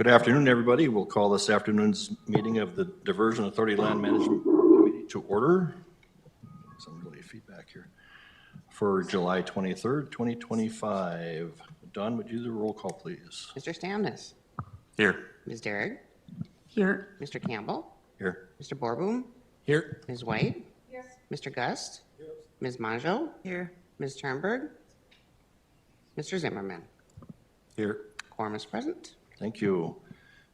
Good afternoon, everybody. We'll call this afternoon's meeting of the Diversion Authority Land Management Committee to order. Some really feedback here. For July 23rd, 2025. Don, would you do the roll call, please? Mr. Stamnus. Here. Ms. Derrick. Here. Mr. Campbell. Here. Mr. Borboom. Here. Ms. White. Yes. Mr. Gust. Yes. Ms. Mongeau. Here. Ms. Turnberg. Mr. Zimmerman. Here. Quorum is present. Thank you.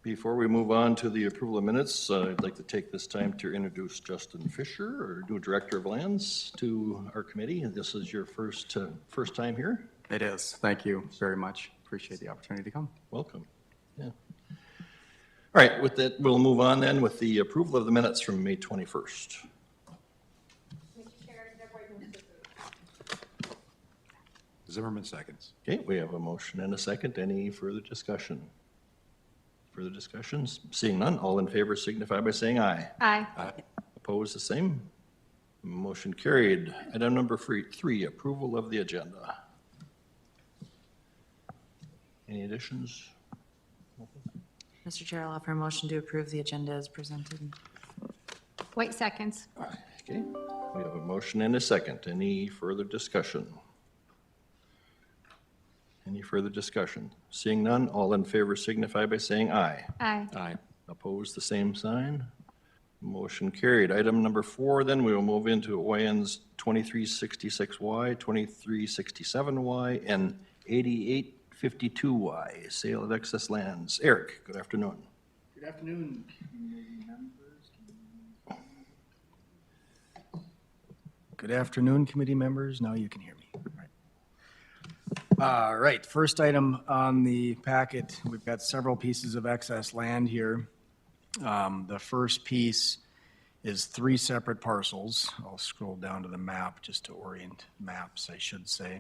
Before we move on to the approval of minutes, I'd like to take this time to introduce Justin Fisher, our new Director of Lands, to our committee. And this is your first time here. It is. Thank you very much. Appreciate the opportunity to come. Welcome. Yeah. All right, with that, we'll move on then with the approval of the minutes from May 21st. Zimmerman seconds. Okay, we have a motion and a second. Any further discussion? Further discussions? Seeing none, all in favor signify by saying aye. Aye. Opposed, the same. Motion carried. Item number 3, approval of the agenda. Any additions? Mr. Chair, I'll offer a motion to approve the agenda as presented. Wait seconds. Okay, we have a motion and a second. Any further discussion? Any further discussion? Seeing none, all in favor signify by saying aye. Aye. Aye. Opposed, the same sign. Motion carried. Item number 4, then we will move into OINs 2366Y, 2367Y, and 8852Y, sale of excess lands. Eric, good afternoon. Good afternoon, committee members. Good afternoon, committee members. Now you can hear me. All right, first item on the packet, we've got several pieces of excess land here. The first piece is 3 separate parcels. I'll scroll down to the map just to orient maps, I should say.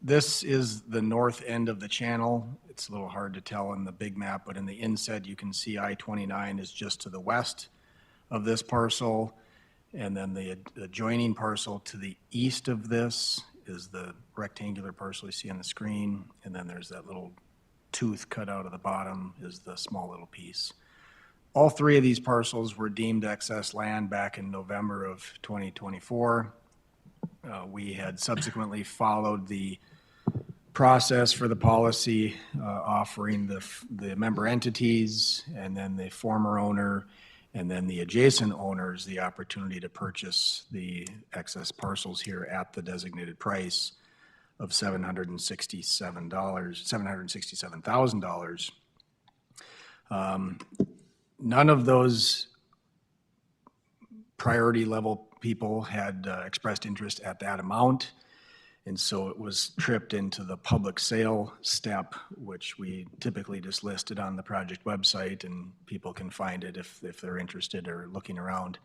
This is the north end of the channel. It's a little hard to tell in the big map, but in the inset you can see I-29 is just to the west of this parcel. And then the adjoining parcel to the east of this is the rectangular parcel you see on the screen. And then there's that little tooth cut out of the bottom is the small little piece. All 3 of these parcels were deemed excess land back in November of 2024. We had subsequently followed the process for the policy, offering the member entities and then the former owner and then the adjacent owners the opportunity to purchase the excess parcels here at the designated price of $767,000. None of those priority level people had expressed interest at that amount. And so it was tripped into the public sale step, which we typically just listed on the project website, and people can find it if they're interested or looking around.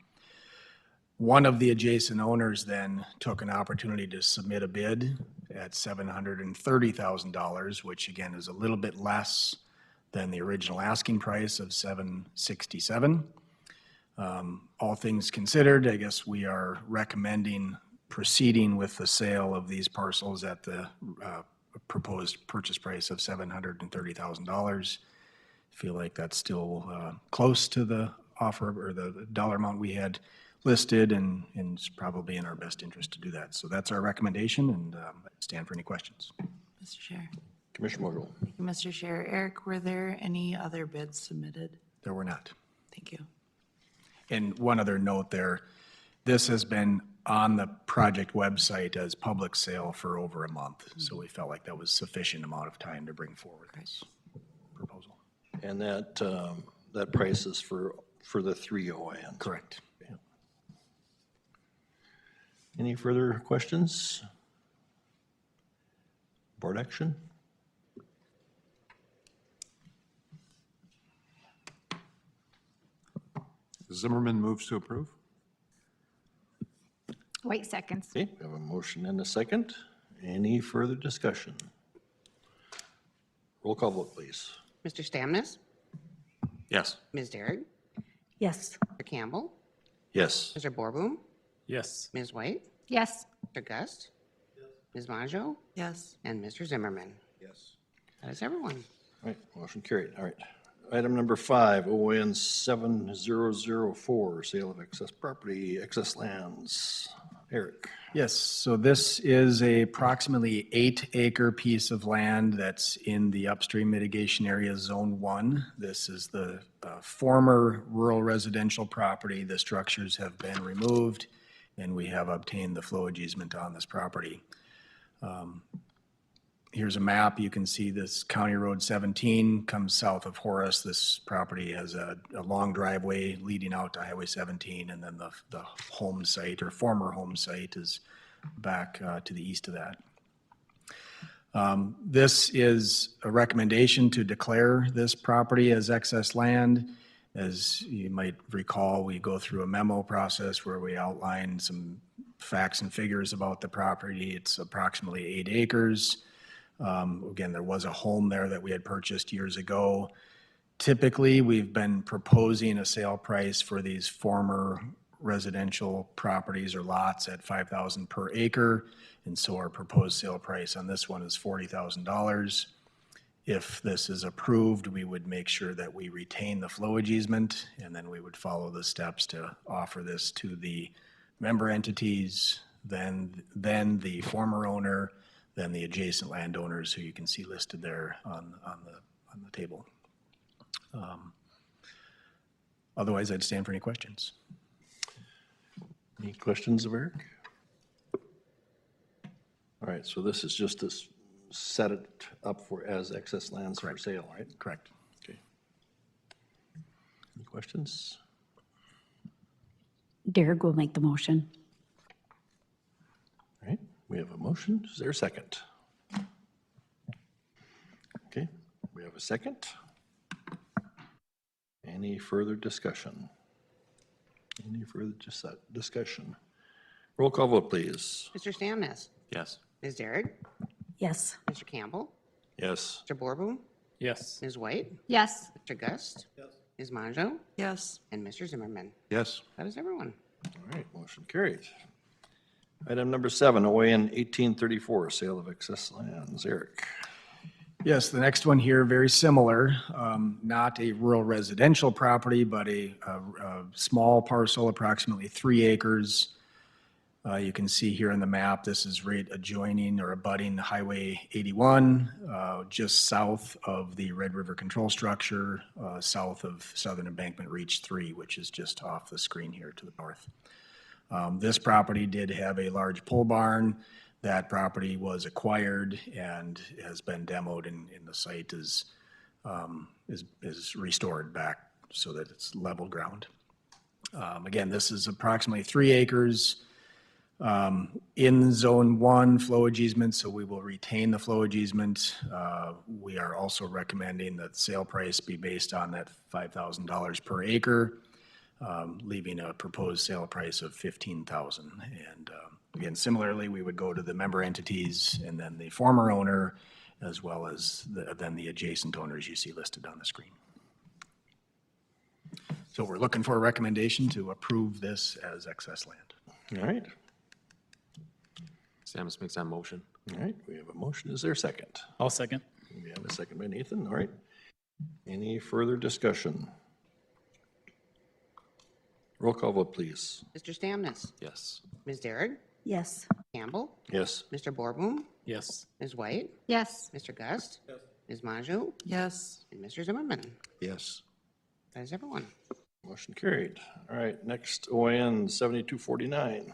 One of the adjacent owners then took an opportunity to submit a bid at $730,000, which again is a little bit less than the original asking price of $767,000. All things considered, I guess we are recommending proceeding with the sale of these parcels at the proposed purchase price of $730,000. Feel like that's still close to the offer or the dollar amount we had listed, and it's probably in our best interest to do that. So that's our recommendation, and I stand for any questions. Mr. Chair. Commissioner Mogul. Thank you, Mr. Chair. Eric, were there any other bids submitted? There were not. Thank you. And one other note there, this has been on the project website as public sale for over a month. So we felt like that was sufficient amount of time to bring forward this proposal. And that price is for the 3 OINs. Correct. Yeah. Any further questions? Board action? Zimmerman moves to approve. Wait seconds. Okay, we have a motion and a second. Any further discussion? Roll call vote, please. Mr. Stamnus. Yes. Ms. Derrick. Yes. Mr. Campbell. Yes. Mr. Borboom. Yes. Ms. White. Yes. Mr. Gust. Ms. Mongeau. Yes. And Mr. Zimmerman. Yes. That is everyone. right, motion carried. All right. Item number 5, ON 7004, sale of excess property, excess lands. Eric. Yes, so this is a approximately 8-acre piece of land that's in the upstream mitigation area, Zone 1. This is the former rural residential property. The structures have been removed, and we have obtained the flowage easement on this property. Here's a map. You can see this County Road 17 comes south of Horace. This property has a long driveway leading out to Highway 17, and then the home site or former home site is back to the east of that. This is a recommendation to declare this property as excess land. As you might recall, we go through a memo process where we outline some facts and figures about the property. It's approximately 8 acres. Again, there was a home there that we had purchased years ago. Typically, we've been proposing a sale price for these former residential properties or lots at $5,000 per acre. And so our proposed sale price on this one is $40,000. If this is approved, we would make sure that we retain the flowage easement, and then we would follow the steps to offer this to the member entities, then the former owner, then the adjacent landowners who you can see listed there on the table. Otherwise, I'd stand for any questions. Any questions of Eric? All right, so this is just to set it up for as excess lands for sale, right? Correct. Okay. Any questions? Derek will make the motion. All right, we have a motion. Is there a second? Okay, we have a second. Any further discussion? Any further discussion? Roll call vote, please. Mr. Stamnes? Yes. Ms. Derrick? Yes. Mr. Campbell? Yes. Mr. Borboom? Yes. Ms. White? Yes. Mr. Gust? Yes. Ms. Monjo? Yes. And Mr. Zimmerman? Yes. That is everyone. All right, motion carried. Item number 7, OAN 1834, sale of excess lands. Eric. Yes, the next one here, very similar, not a rural residential property, but a small parcel, approximately 3 acres. You can see here in the map, this is right adjoining or abutting Highway 81, just south of the Red River Control Structure, south of Southern Embankment Reach 3, which is just off the screen here to the north. This property did have a large pole barn. That property was acquired and has been demoed, and the site is restored back so that it's level ground. Again, this is approximately 3 acres in Zone 1 flowage easement, so we will retain the flowage easement. We are also recommending that sale price be based on that $5,000 per acre, leaving a proposed sale price of $15,000. And again, similarly, we would go to the member entities and then the former owner, as well as then the adjacent owners you see listed on the screen. So we're looking for a recommendation to approve this as excess land. All right, Samus makes that motion. all right, we have a motion. Is there a second? I'll second. We have a second by Nathan. All right. Any further discussion? Roll call vote, please. Mr. Stamnes? Yes. Ms. Derrick? Yes. Campbell? Yes. Mr. Borboom? Yes. Ms. White? Yes. Mr. Gust? Yes. Ms. Monjo? Yes. And Mr. Zimmerman? Yes. That is everyone. Motion carried. All right, next OAN 7249.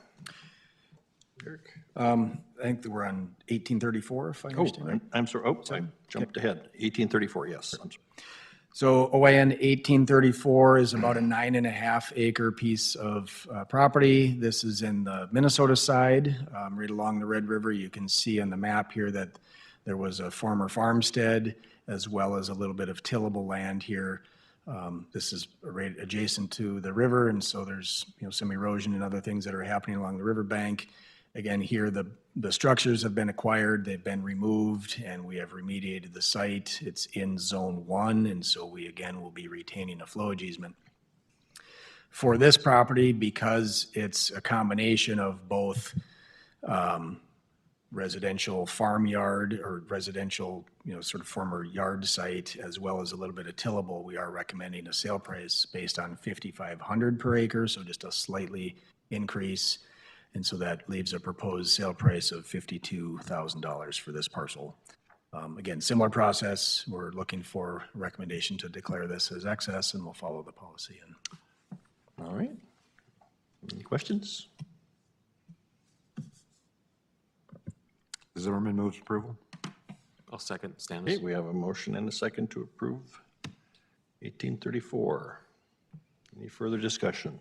Eric? I think that we're on 1834, if I Oh, understand right. I'm sorry. Oh, I jumped ahead. 1834, yes. I'm sorry. So OAN 1834 is about a 9.5 acre piece of property. This is in the Minnesota side, right along the Red River. You can see on the map here that there was a former farmstead as well as a little bit of tillable land here. This is right adjacent to the river, and so there's some erosion and other things that are happening along the riverbank. Again, here the structures have been acquired, they've been removed, and we have remediated the site. It's in Zone 1, and so we again will be retaining a flowage easement. For this property, because it's a combination of both residential farmyard or residential, sort of former yard site, as well as a little bit of tillable, we are recommending a sale price based on 5,500 per acre, so just a slightly increase. And so that leaves a proposed sale price of $52,000 for this parcel. Again, similar process. We're looking for a recommendation to declare this as excess, and we'll follow the policy. All right. Any questions? Zimmerman moves approval. I'll second Okay, Stanis. we have a motion and a second to approve 1834. Any further discussion?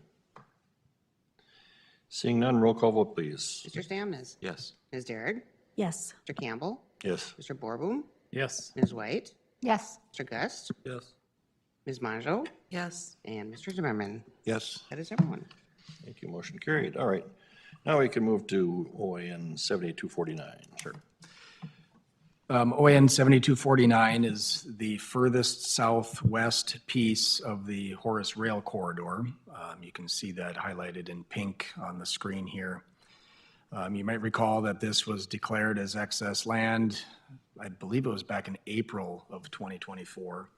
Seeing none, roll call vote, please. Mr. Stanis? Yes. Ms. Derrick? Yes. Mr. Campbell? Yes. Mr. Borboom? Yes. Ms. White? Yes. Mr. Gust? Yes. Ms. Monjo? Yes. And Mr. Zimmerman? Yes. That is everyone. Thank you, motion carried. All right. Now we can move to OAN 7249. Sure. OAN 7249 is the furthest southwest piece of the Horace Rail Corridor. You can see that highlighted in pink on the screen here. You might recall that this was declared as excess land, I believe it was back in April of 2024.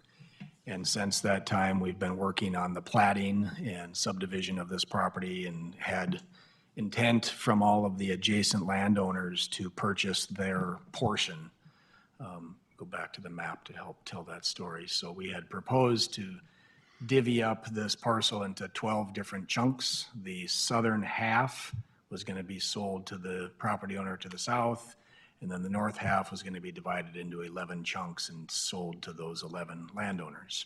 And since that time, we've been working on the platting and subdivision of this property and had intent from all of the adjacent landowners to purchase their portion. Go back to the map to help tell that story. So we had proposed to divvy up this parcel into 12 different chunks. The southern half was going to be sold to the property owner to the south, and then the north half was going to be divided into 11 chunks and sold to those 11 landowners.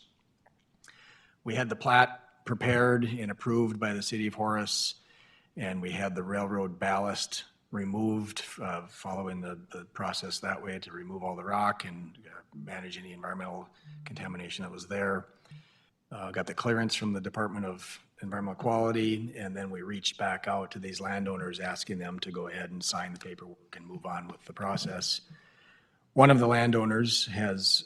We had the plat prepared and approved by the city of Horace, and we had the railroad ballast removed, following the process that way to remove all the rock and manage any environmental contamination that was there. Got the clearance from the Department of Environmental Quality, and then we reached back out to these landowners asking them to go ahead and sign the paperwork and move on with the process. One of the landowners has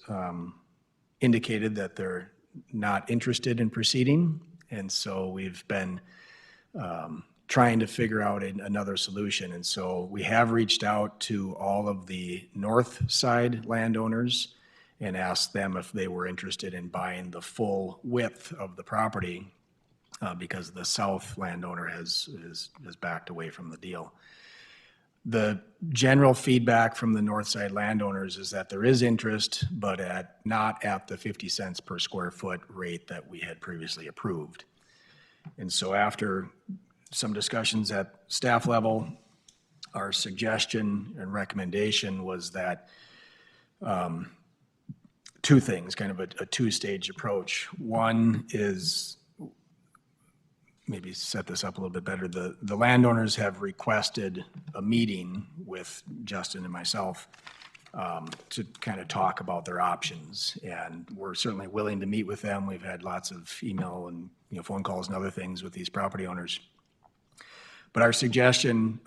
indicated that they're not interested in proceeding, and so we've been trying to figure out another solution. And so we have reached out to all of the north side landowners and asked them if they were interested in buying the full width of the property, because the south landowner has backed away from the deal. The general feedback from the north side landowners is that there is interest, but not at the 50 cents per square foot rate that we had previously approved. And so after some discussions at staff level, our suggestion and recommendation was that two things, kind of a two-stage approach. One is, maybe set this up a little bit better, the landowners have requested a meeting with Justin and myself to kind of talk about their options, and we're certainly willing to meet with them. We've had lots of email and phone calls and other things with these property owners. But our suggestion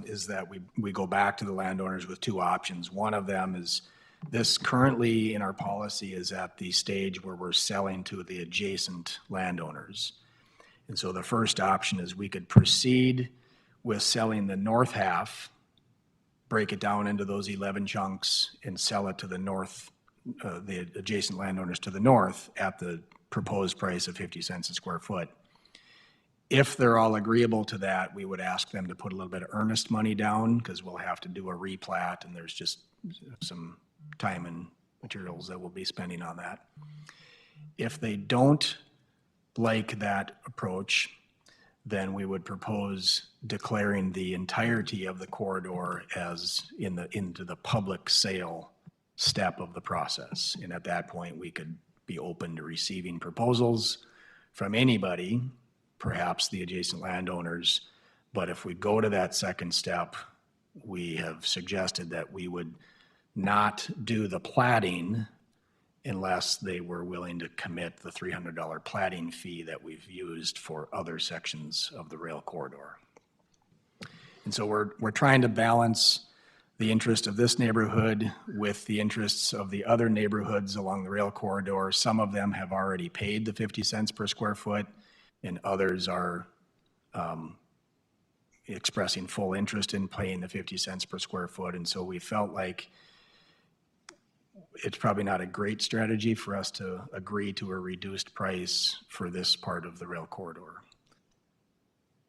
is that we go back to the landowners with two options. One of them is, this currently in our policy is at the stage where we're selling to the adjacent landowners. And so the first option is we could proceed with selling the north half, break it down into those 11 chunks, and sell it to the north, the adjacent landowners to the north at the proposed price of 50 cents a square foot. If they're all agreeable to that, we would ask them to put a little bit of earnest money down, because we'll have to do a replat, and there's just some time and materials that we'll be spending on that. If they don't like that approach, then we would propose declaring the entirety of the corridor as into the public sale step of the process. And at that point, we could be open to receiving proposals from anybody, perhaps the adjacent landowners. But if we go to that second step, we have suggested that we would not do the platting unless they were willing to commit the $300 platting fee that we've used for other sections of the rail corridor. And so we're trying to balance the interest of this neighborhood with the interests of the other neighborhoods along the rail corridor. Some of them have already paid the 50 cents per square foot, and others are expressing full interest in paying the 50 cents per square foot. And so we felt like it's probably not a great strategy for us to agree to a reduced price for this part of the rail corridor.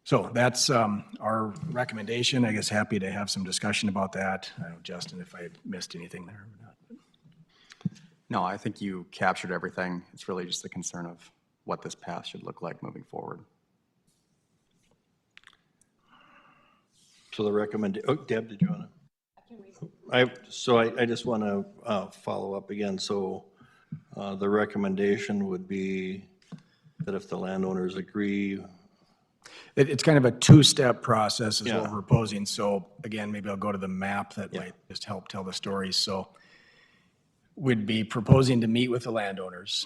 So that's our recommendation. I guess happy to have some discussion about that. I don't know, Justin, if I missed anything there or not. No, I think you captured everything. It's really just the concern of what this path should look like moving forward. So the Deb, did you want to? I just want to follow up again. So the recommendation would be that if the landowners agree. It's kind of a two-step process is what Yeah. we're proposing. So again, maybe I'll go to the map that Yeah. might just help tell the story. So we'd be proposing to meet with the landowners,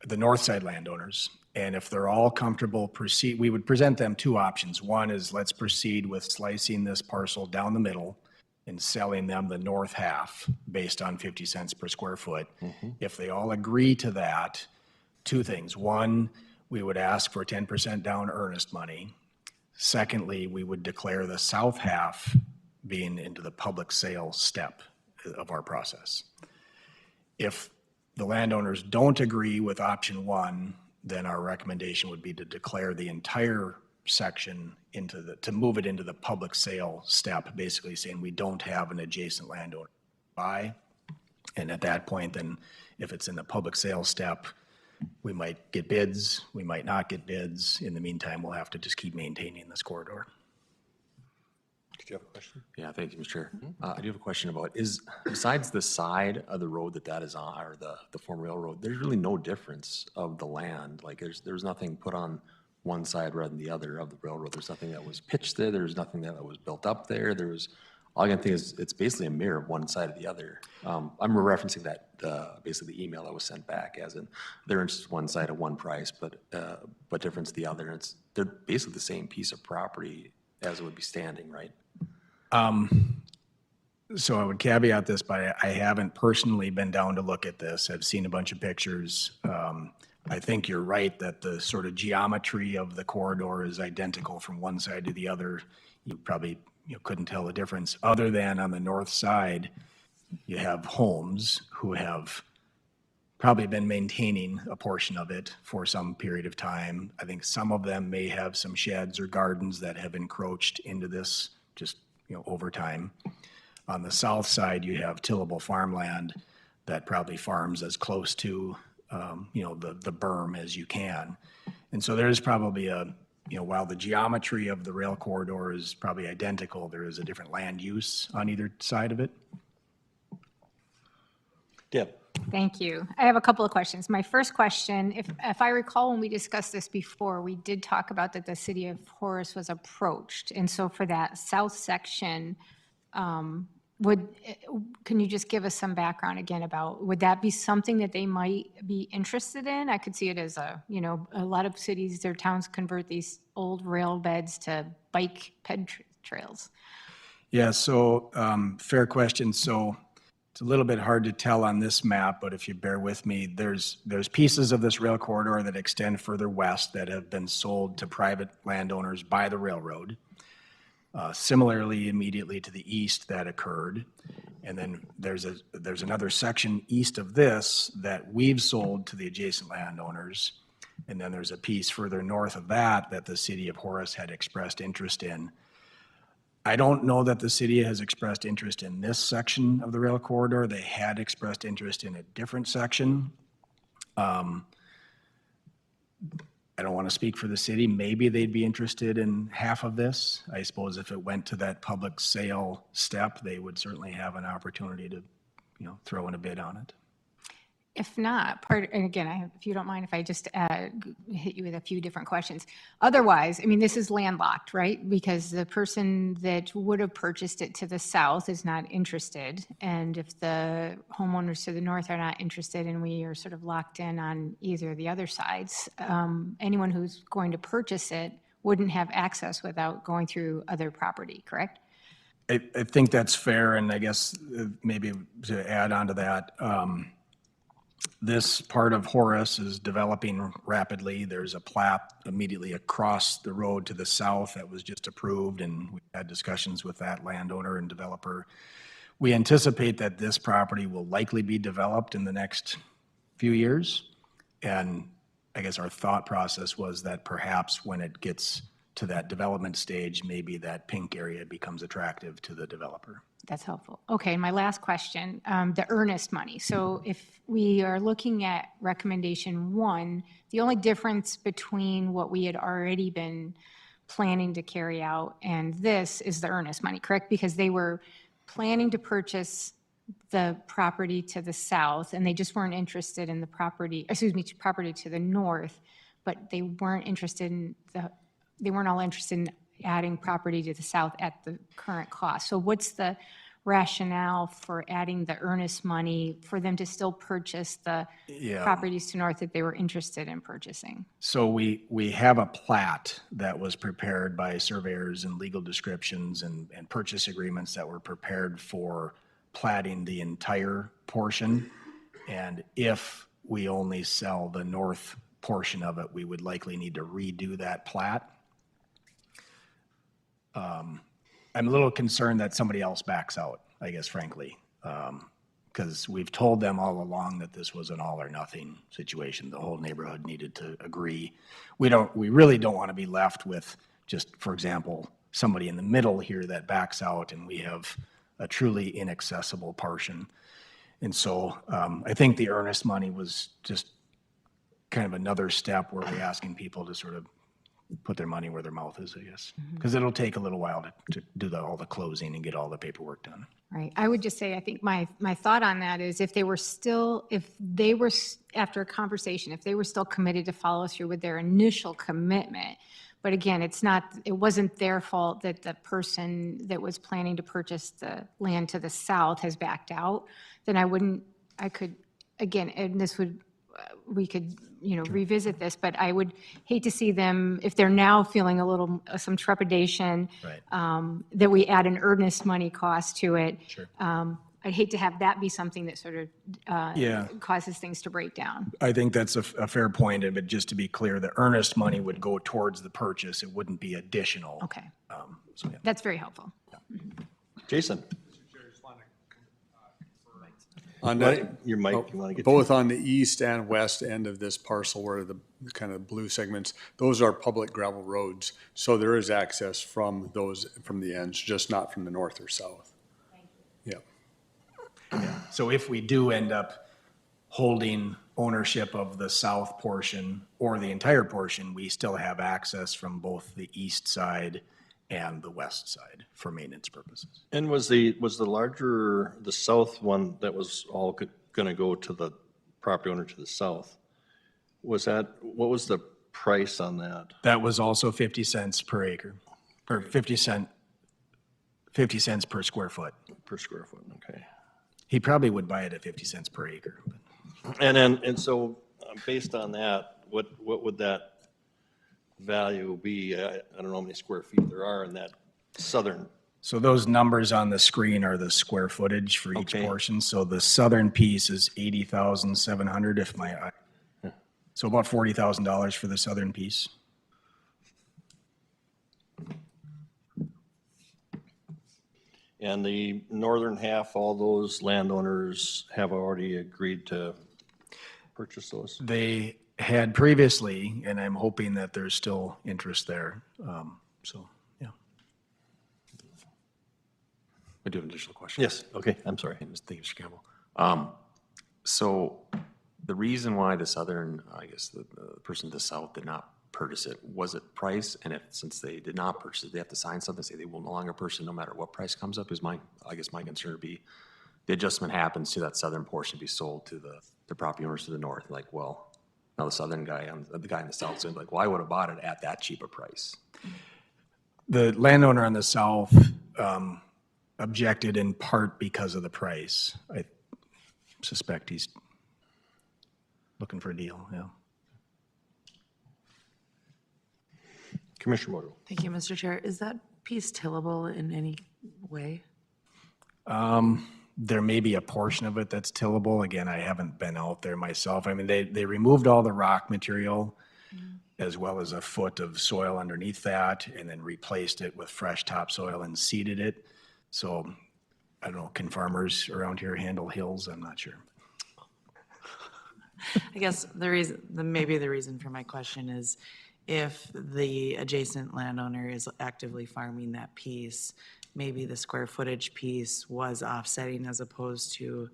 the north side landowners. And if they're all comfortable, we would present them two options. One is let's proceed with slicing this parcel down the middle and selling them the north half based on 50 cents per square foot. If they all agree to that, two things. One, we would ask for 10% down earnest money. Secondly, we would declare the south half being into the public sale step of our process. If the landowners don't agree with option one, then our recommendation would be to declare the entire section to move it into the public sale step, basically saying we don't have an adjacent landowner to buy. And at that point, then if it's in the public sale step, we might get bids, we might not get bids. In the meantime, we'll have to just keep maintaining this corridor. Did you have a question? Yeah, thank you, Mr. Chair. I do have a question about, besides the side of the road that is on, or the former railroad, there's really no difference of the land. Like, there's nothing put on one side rather than the other of the railroad. There's nothing that was pitched there. There's nothing that was built up there. All I can think is it's basically a mirror of one side of the other. I'm referencing that, basically the email that was sent back as in, there's one side at one price, but difference the other. They're basically the same piece of property as it would be standing, right? So I would caveat this, but I haven't personally been down to look at this. I've seen a bunch of pictures. I think you're right that the sort of geometry of the corridor is identical from one side to the other. You probably couldn't tell the difference, other than on the north side, you have homes who have probably been maintaining a portion of it for some period of time. I think some of them may have some sheds or gardens that have encroached into this just over time. On the south side, you have tillable farmland that probably farms as close to the berm as you can. And so there's probably while the geometry of the rail corridor is probably identical, there is a different land use on either side of it. Deb? Thank you. I have a couple of questions. My first question, if I recall when we discussed this before, we did talk about that the city of Horace was approached. And so for that south section, can you just give us some background again about, would that be something that they might be interested in? I could see it as a lot of cities, their towns convert these old rail beds to bike trails. Yeah, so fair question. So it's a little bit hard to tell on this map, but if you bear with me, there's pieces of this rail corridor that extend further west that have been sold to private landowners by the railroad. Similarly, immediately to the east that occurred. And then there's another section east of this that we've sold to the adjacent landowners. And then there's a piece further north of that the city of Horace had expressed interest in. I don't know that the city has expressed interest in this section of the rail corridor. They had expressed interest in a different section. I don't want to speak for the city. Maybe they'd be interested in half of this. I suppose if it went to that public sale step, they would certainly have an opportunity to, throw in a bid on it. If not, and again, if you don't mind if I just hit you with a few different questions. Otherwise, this is landlocked, right? Because the person that would have purchased it to the south is not interested. And if the homeowners to the north are not interested and we are sort of locked in on either of the other sides, anyone who's going to purchase it wouldn't have access without going through other property, correct? I think that's fair. And I guess maybe to add on to that, This part of Horace is developing rapidly. There's a plat immediately across the road to the south that was just approved, and we had discussions with that landowner and developer. We anticipate that this property will likely be developed in the next few years. And I guess our thought process was that perhaps when it gets to that development stage, maybe that pink area becomes attractive to the developer. That's helpful. Okay, my last question, the earnest money. So if we are looking at recommendation 1, the only difference between what we had already been planning to carry out and this is the earnest money, correct? Because they were planning to purchase the property to the south, and they just weren't interested in the property, property to the north, but they weren't all interested in adding property to the south at the current cost. So what's the rationale for adding the earnest money for them to still purchase the properties to north that they were interested in purchasing? So we have a plat that was prepared by surveyors and legal descriptions and purchase agreements that were prepared for platting the entire portion. And if we only sell the north portion of it, we would likely need to redo that plat. I'm a little concerned that somebody else backs out, I guess, frankly, because we've told them all along that this was an all or nothing situation. The whole neighborhood needed to agree. We really don't want to be left with just, for example, somebody in the middle here that backs out and we have a truly inaccessible portion. And so I think the earnest money was just kind of another step where we're asking people to sort of put their money where their mouth is, I guess. Because it'll take a little while to do all the closing and get all the paperwork done. Right. I would just say, I think my thought on that is if they were, after a conversation, if they were still committed to follow through with their initial commitment, but again, it wasn't their fault that the person that was planning to purchase the land to the south has backed out, then we could, revisit this, but I would hate to see them, if they're now feeling a little, some trepidation, Right. that we add an earnest money cost to it. Sure. I'd hate to have that be something that sort of Yeah. causes things to break down. I think that's a fair point, but just to be clear, the earnest money would go towards the purchase. It wouldn't be additional. Okay, So, yeah. that's very helpful. Jason? On Your mic, you want to get? both on the east and west end of this parcel where the kind of blue segments, those are public gravel roads. So there is access from the ends, just not from the north or south. Yeah. So if we do end up holding ownership of the south portion or the entire portion, we still have access from both the east side and the west side for maintenance purposes. And was the south one that was all going to go to the property owner to the south? What was the price on that? That was also 50 cents per acre, or 50 cents per square foot. Per square foot, okay. He probably would buy it at 50 cents per acre. And so based on that, what would that value be? I don't know how many square feet there are in that southern. So those numbers on the screen are the square footage for each Okay. portion. So the southern piece is 80,700 so about $40,000 for the southern piece. And the northern half, all those landowners have already agreed to purchase those? They had previously, and I'm hoping that there's still interest there. So, yeah. I do have an additional question. Yes, okay, I'm sorry. Thank you, Mr. Campbell. So the reason why the southern, I guess the person to the south did not purchase it, was it price? And since they did not purchase it, they have to sign something, say they will no longer purchase it no matter what price comes up? I guess my concern would be the adjustment happens to that southern portion be sold to the property owners to the north. Like, well, now the southern guy, the guy in the south is like, well, I would have bought it at that cheaper price. The landowner on the south objected in part because of the price. I suspect he's looking for a deal, yeah. Commissioner Modell. Thank you, Mr. Chair. Is that piece tillable in any way? There may be a portion of it that's tillable. Again, I haven't been out there myself. I mean, they removed all the rock material as well as a foot of soil underneath that, and then replaced it with fresh topsoil and seeded it. So, I don't know, can farmers around here handle hills? I'm not sure. I guess maybe the reason for my question is if the adjacent landowner is actively farming that piece, maybe the square footage piece was offsetting as opposed to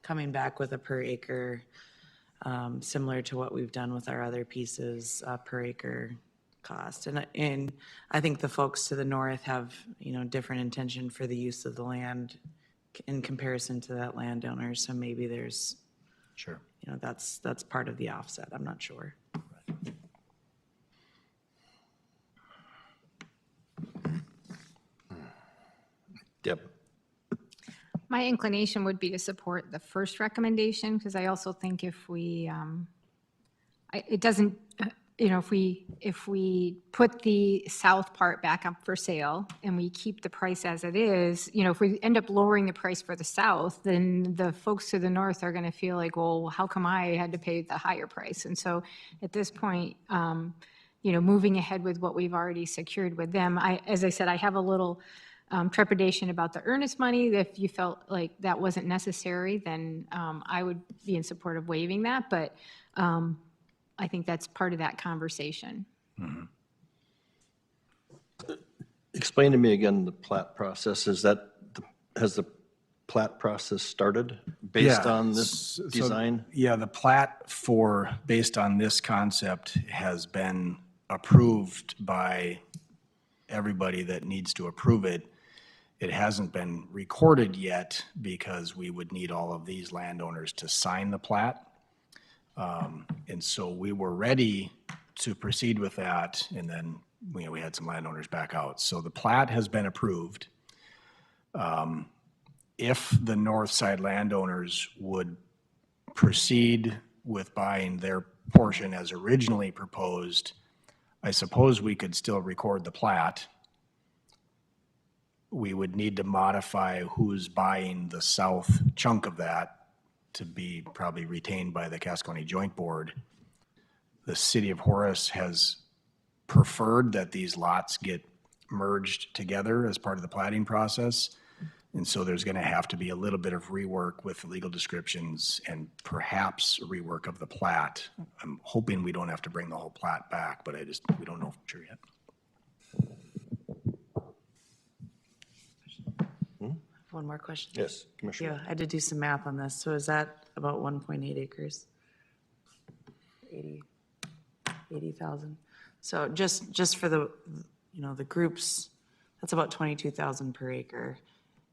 coming back with a per acre, similar to what we've done with our other pieces, per acre cost. And I think the folks to the north have, different intention for the use of the land in comparison to that landowner. So maybe there's, Sure. that's part of the offset. I'm not sure. Deb? My inclination would be to support the first recommendation, because I also think if we, it doesn't, if we put the south part back up for sale and we keep the price as it is, if we end up lowering the price for the south, then the folks to the north are going to feel like, well, how come I had to pay the higher price? And so at this point, moving ahead with what we've already secured with them, as I said, I have a little trepidation about the earnest money. If you felt like that wasn't necessary, then I would be in support of waiving that, but I think that's part of that conversation. Explain to me again the plat process. Has the plat process started based Yeah, on this design? Yeah, the plat based on this concept has been approved by everybody that needs to approve it. It hasn't been recorded yet because we would need all of these landowners to sign the plat. And so we were ready to proceed with that, and then we had some landowners back out. So the plat has been approved. If the north side landowners would proceed with buying their portion as originally proposed, I suppose we could still record the plat. We would need to modify who's buying the south chunk of that to be probably retained by the Cass County Joint Board. The city of Horace has preferred that these lots get merged together as part of the plating process. And so there's going to have to be a little bit of rework with the legal descriptions and perhaps a rework of the plat. I'm hoping we don't have to bring the whole plat back, but we don't know for sure yet. One more question. Yes, Commissioner. Yeah, I had to do some math on this. So is that about 1.8 acres? 80,000. So just for the, the groups, that's about 22,000 per acre.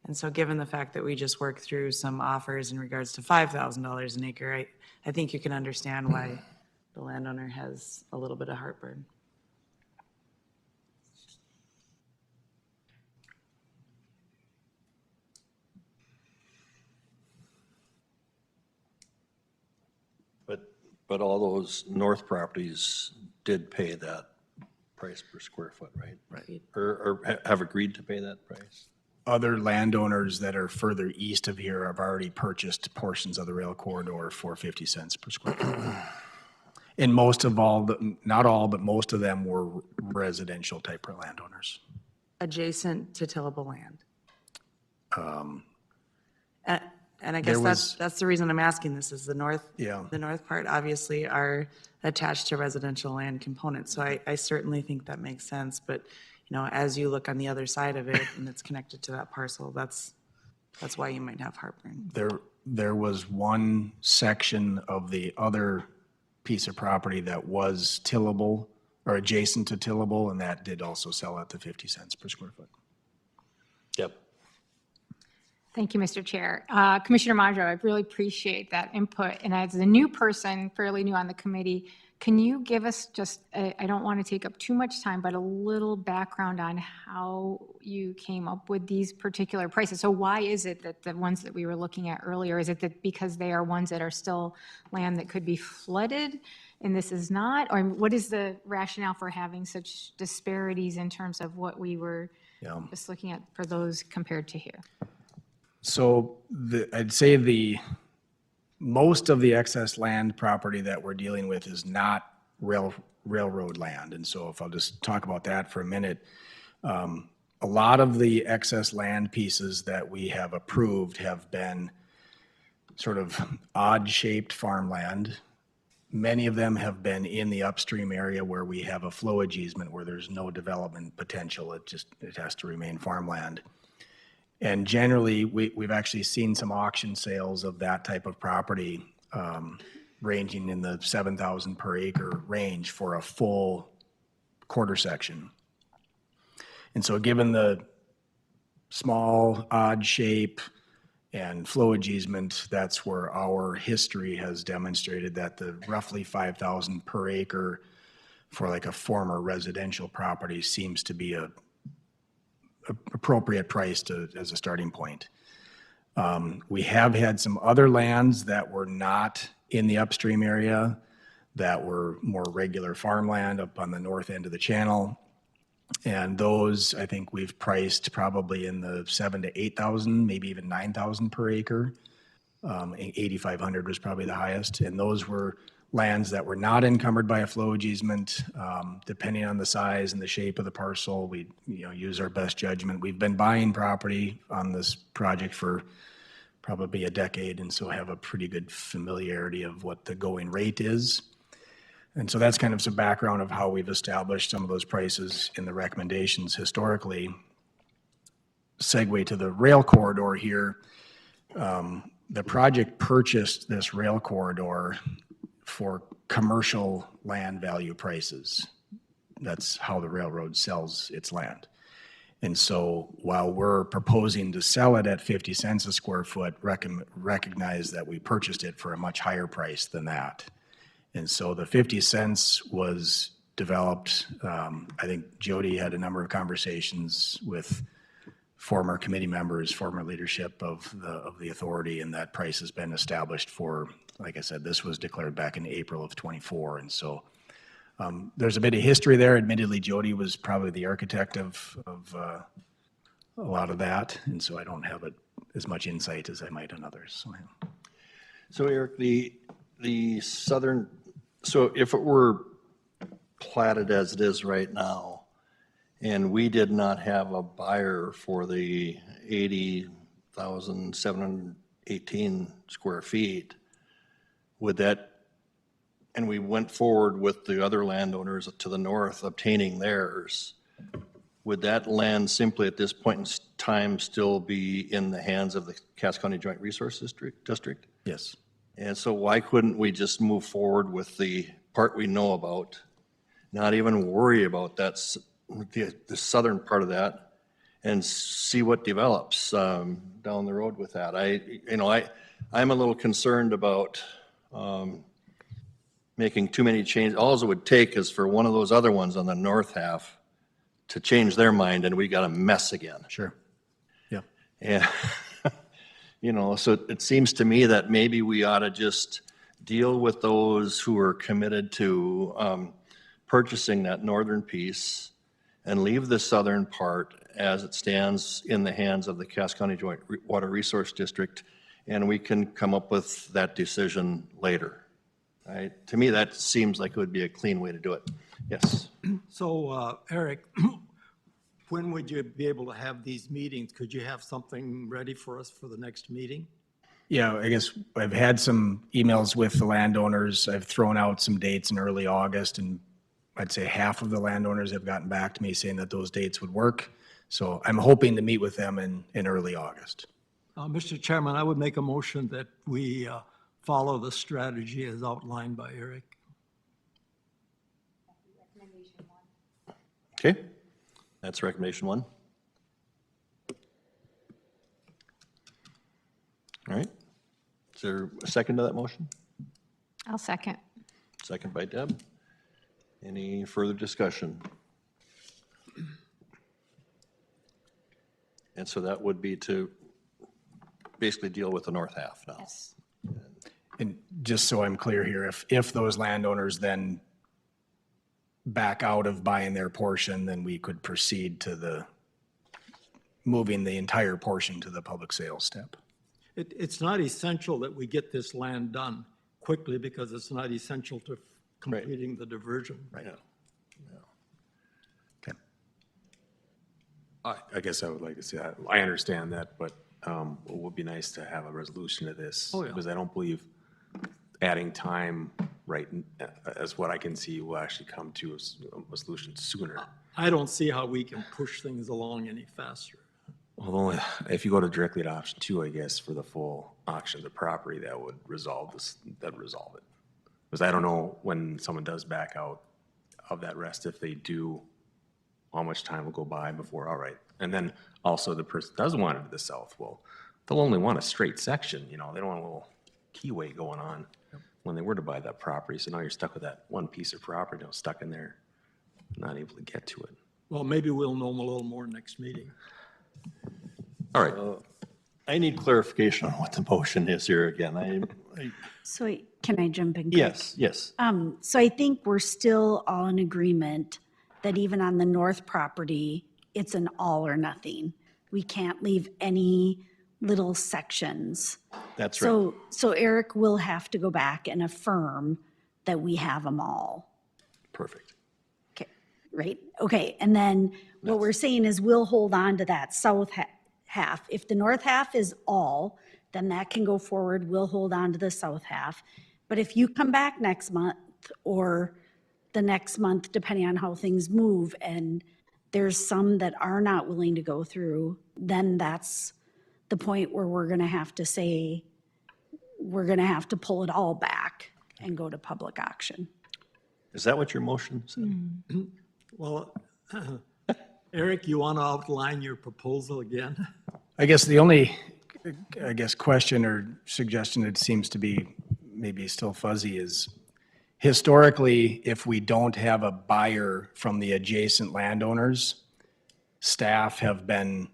And so given the fact that we just worked through some offers in regards to $5,000 an acre, I think you can understand why the landowner has a little bit of heartburn. But all those north properties did pay that price per square foot, right? Right. Or have agreed to pay that price? Other landowners that are further east of here have already purchased portions of the rail corridor for 50 cents per square foot. And not all, but most of them were residential type landowners. Adjacent to tillable land. And I There guess that's the reason I'm asking this, is the north, Yeah. the north part obviously are attached to residential land components. So I certainly think that makes sense. But, as you look on the other side of it and it's connected to that parcel, that's why you might have heartburn. There was one section of the other piece of property that was tillable or adjacent to tillable, and that did also sell at the 50 cents per square foot. Yep. Thank you, Mr. Chair. Commissioner Maggio, I really appreciate that input. And as a new person, fairly new on the committee, can you give us just, I don't want to take up too much time, but a little background on how you came up with these particular prices? So why is it that the ones that we were looking at earlier, is it that because they are ones that are still land that could be flooded and this is not? Or what is the rationale for having such disparities in terms of what we were just looking at for those compared to here? So I'd say most of the excess land property that we're dealing with is not railroad land. And so if I'll just talk about that for a minute, a lot of the excess land pieces that we have approved have been sort of odd-shaped farmland. Many of them have been in the upstream area where we have a flowage easement where there's no development potential. It has to remain farmland. And generally, we've actually seen some auction sales of that type of property, ranging in the 7,000 per acre range for a full quarter section. And so given the small, odd shape and flowage easement, that's where our history has demonstrated that the roughly 5,000 per acre for like a former residential property seems to be a appropriate price as a starting point. We have had some other lands that were not in the upstream area that were more regular farmland up on the north end of the channel. And those, I think we've priced probably in the 7,000 to 8,000, maybe even 9,000 per acre. 8,500 was probably the highest. And those were lands that were not encumbered by a flowage easement. Depending on the size and the shape of the parcel, we use our best judgment. We've been buying property on this project for probably a decade, and so have a pretty good familiarity of what the going rate is. And so that's kind of some background of how we've established some of those prices in the recommendations historically. Segue to the rail corridor here. The project purchased this rail corridor for commercial land value prices. That's how the railroad sells its land. And so while we're proposing to sell it at 50 cents a square foot, recognize that we purchased it for a much higher price than that. And so the 50 cents was developed, I think Jody had a number of conversations with former committee members, former leadership of the authority, and that price has been established for, like I said, this was declared back in April of '24. And so there's a bit of history there. Admittedly, Jody was probably the architect of a lot of that. And so I don't have as much insight as I might on others. So Eric, the southern, so if it were platted as it is right now, and we did not have a buyer for the 80,718 square feet, would that, and we went forward with the other landowners to the north obtaining theirs, would that land simply at this point in time still be in the hands of the Cass County Joint Resource District? Yes. And so why couldn't we just move forward with the part we know about, not even worry about that, the southern part of that, and see what develops down the road with that? I'm a little concerned about making too many changes. All it would take is for one of those other ones on the north half to change their mind, and we got a mess again. Sure. Yeah. And so it seems to me that maybe we ought to just deal with those who are committed to purchasing that northern piece and leave the southern part as it stands in the hands of the Cass County Joint Water Resource District, and we can come up with that decision later. Right? To me, that seems like it would be a clean way to do it. Yes. So, Eric, when would you be able to have these meetings? Could you have something ready for us for the next meeting? Yeah, I guess I've had some emails with the landowners. I've thrown out some dates in early August, and I'd say half of the landowners have gotten back to me saying that those dates would work. So I'm hoping to meet with them in early August. Mr. Chairman, I would make a motion that we follow the strategy as outlined by Eric. Okay. That's recommendation one. All right. Is there a second to that motion? I'll second. Second by Deb. Any further discussion? And so that would be to basically deal with the north half now. Yes. And just so I'm clear here, if those landowners then back out of buying their portion, then we could proceed to moving the entire portion to the public sales step. It's not essential that we get this land done quickly because it's not essential to completing the diversion. Right. Okay. I guess I would like to see that. I understand that, but it would be nice to have a resolution to this. Oh, yeah. Because I don't believe adding time, right, as what I can see, will actually come to a solution sooner. I don't see how we can push things along any faster. Although, if you go directly to option 2, I guess, for the full auction of the property, that would resolve this, that would resolve it. Because I don't know when someone does back out of that rest, if they do, how much time will go by before, all right. And then also the person does want it to the south, well, they'll only want a straight section, you know, they don't want a little keyway going on when they were to buy that property. So now you're stuck with that one piece of property, you know, stuck in there, not able to get to it. Well, maybe we'll know a little more next meeting. All right. I need clarification on what the motion is here again. So can I jump in? quick? Yes. So I think we're still all in agreement that even on the north property, it's an all or nothing. We can't leave any little sections. That's right. So Eric will have to go back and affirm that we have them all. Perfect. Okay, right? Okay, and then what we're saying is we'll hold on to that south half. If the north half is all, then that can go forward. We'll hold on to the south half. But if you come back next month or the next month, depending on how things move, and there's some that are not willing to go through, then that's the point where we're gonna have to say, we're gonna have to pull it all back and go to public auction. Is that what your motion said? Well, Eric, you want to outline your proposal again? I guess the only, question or suggestion that seems to be maybe still fuzzy is historically, if we don't have a buyer from the adjacent landowners, staff have been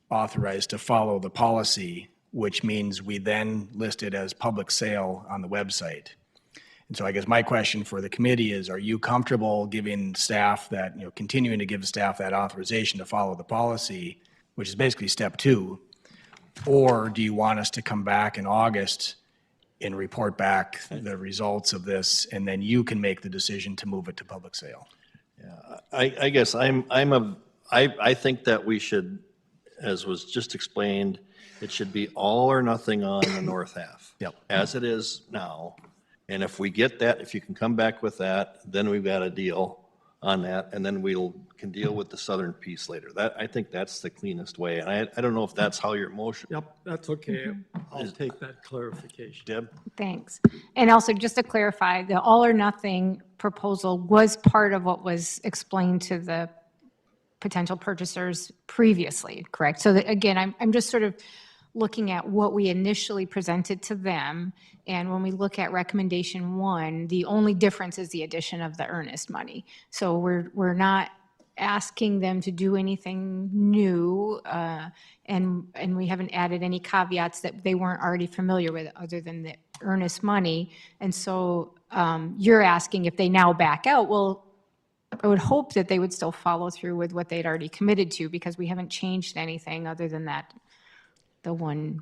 authorized to follow the policy, which means we then list it as public sale on the website. And so I guess my question for the committee is, are you comfortable giving staff that, continuing to give staff that authorization to follow the policy, which is basically step 2? Or do you want us to come back in August and report back the results of this, and then you can make the decision to move it to public sale? I guess I think that we should, as was just explained, it should be all or nothing on the north half. Yep. As it is now. And if we get that, if you can come back with that, then we've got a deal on that, and then can deal with the southern piece later. I think that's the cleanest way. And I don't know if that's how your motion, Yep, that's okay. I'll take that clarification. Deb? Thanks. And also, just to clarify, the all or nothing proposal was part of what was explained to the potential purchasers previously, correct? So that, again, I'm just sort of looking at what we initially presented to them. And when we look at recommendation 1, the only difference is the addition of the earnest money. So we're not asking them to do anything new, and we haven't added any caveats that they weren't already familiar with other than the earnest money. And so you're asking if they now back out. Well, I would hope that they would still follow through with what they'd already committed to, because we haven't changed anything other than that, the one.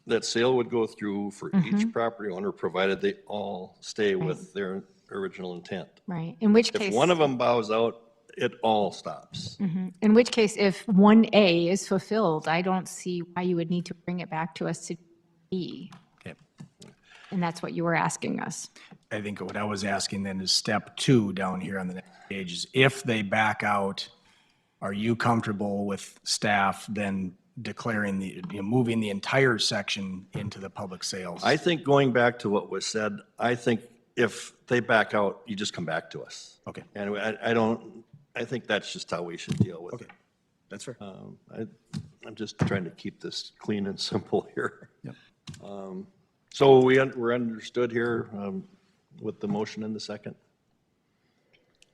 That sale would go through for each property owner, provided they all stay with their original intent. Right, in which If case. one of them bows out, it all stops. In which case, if 1A is fulfilled, I don't see why you would need to bring it back to us to B. Okay. And that's what you were asking us. I think what I was asking then is step 2 down here on the next page is, if they back out, are you comfortable with staff then declaring moving the entire section into the public sales? I think going back to what was said, I think if they back out, you just come back to us. Okay. And I think that's just how we should deal with it. Okay, that's fair. I'm just trying to keep this clean and simple here. Yep. So we're understood here with the motion in the second?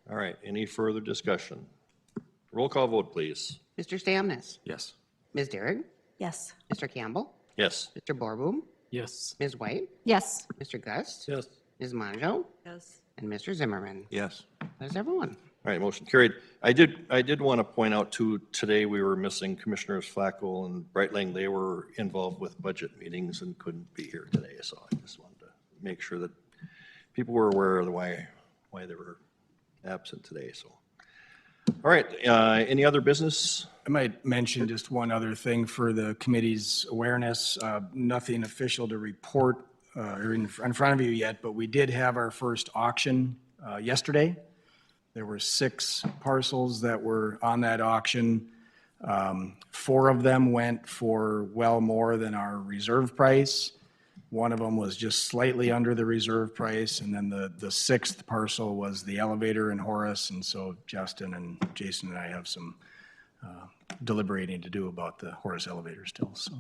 All right, any further discussion? Roll call vote, please. Mr. Stamnis, Yes. Ms. Derrick, Yes. Mr. Campbell, Yes. Mr. Borboom, Yes. Ms. White, Yes, Mr. Gust, Yes. Ms. Monjo, Yes. and Mr. Zimmerman. Yes. That's everyone. All right, motion carried. I did want to point out too, today we were missing Commissioners Flacco and Brightling. They were involved with budget meetings and couldn't be here today, so I just wanted to make sure that people were aware of why they were absent today, so. All right, any other business? I might mention just one other thing for the committee's awareness. Nothing official to report or in front of you yet, but we did have our first auction yesterday. There were 6 parcels that were on that auction. 4 of them went for well more than our reserve price. One of them was just slightly under the reserve price, and then the 6th parcel was the elevator in Horace, and so Justin and Jason and I have some deliberating to do about the Horace elevator still. So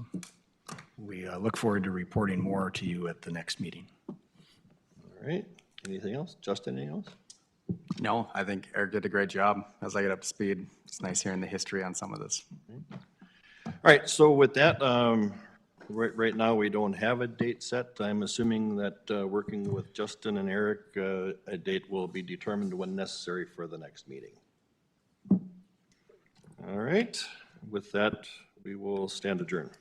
we look forward to reporting more to you at the next meeting. All right, anything else? Justin, anything else? No, I think Eric did a great job as I get up to speed. It's nice hearing the history on some of this. All right, so with that, right now, we don't have a date set. I'm assuming that working with Justin and Eric, a date will be determined when necessary for the next meeting. All right, with that, we will stand adjourned.